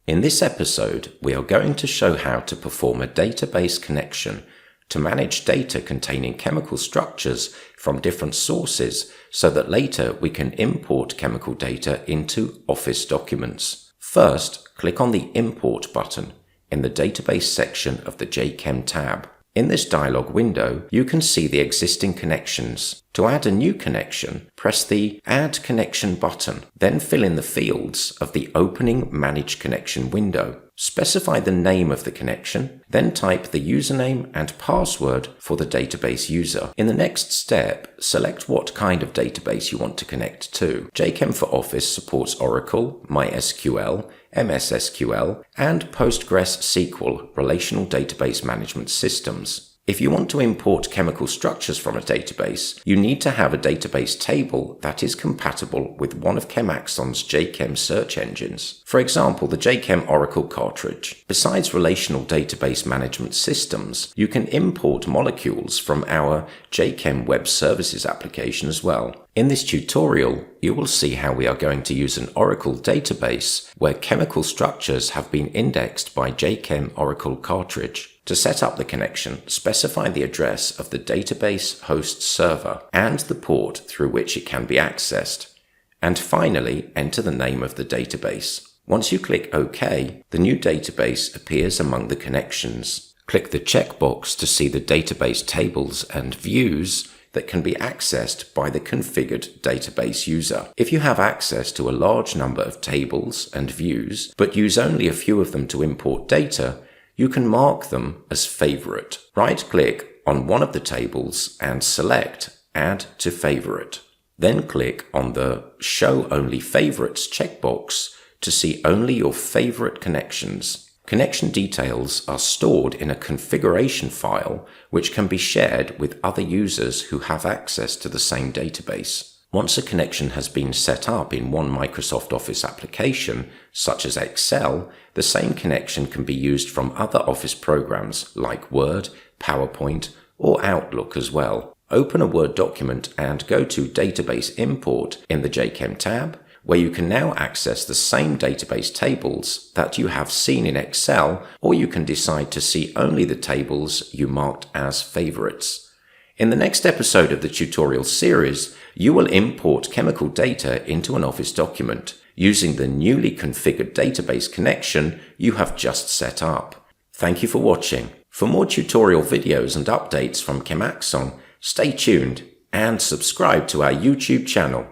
In this episode, we are going to show how to perform a database connection to manage data containing chemical structures from different sources so that later we can import chemical data into Office documents. First, click on the Import button in the Database section of the JChem tab. In this dialog window, you can see the existing connections. To add a new connection, press the Add Connection button, then fill in the fields of the opening Manage Connection window. Specify the name of the connection, then type the username and password for the database user. In the next step, select what kind of database you want to connect to. JChem for Office supports Oracle, MySQL, MS SQL, and PostgreSQL relational database management systems. If you want to import chemical structures from a database, you need to have a database table that is compatible with one of Chemaxon's JChem search engines. For example, the JChem Oracle cartridge. Besides relational database management systems, you can import molecules from our JChem Web Services application as well. In this tutorial, you will see how we are going to use an Oracle database where chemical structures have been indexed by JChem Oracle cartridge. To set up the connection, specify the address of the database host server and the port through which it can be accessed. And finally, enter the name of the database. Once you click OK, the new database appears among the connections. Click the checkbox to see the database tables and views that can be accessed by the configured database user. If you have access to a large number of tables and views, but use only a few of them to import data, you can mark them as favorite. Right-click on one of the tables and select Add to Favorite. Then click on the Show Only Favorites checkbox to see only your favorite connections. Connection details are stored in a configuration file which can be shared with other users who have access to the same database. Once a connection has been set up in one Microsoft Office application, such as Excel, the same connection can be used from other Office programs like Word, PowerPoint, or Outlook as well. Open a Word document and go to Database Import in the JChem tab, where you can now access the same database tables that you have seen in Excel, or you can decide to see only the tables you marked as favorites. In the next episode of the tutorial series, you will import chemical data into an Office document using the newly configured database connection you have just set up. Thank you for watching. For more tutorial videos and updates from Chemaxon, stay tuned and subscribe to our YouTube channel.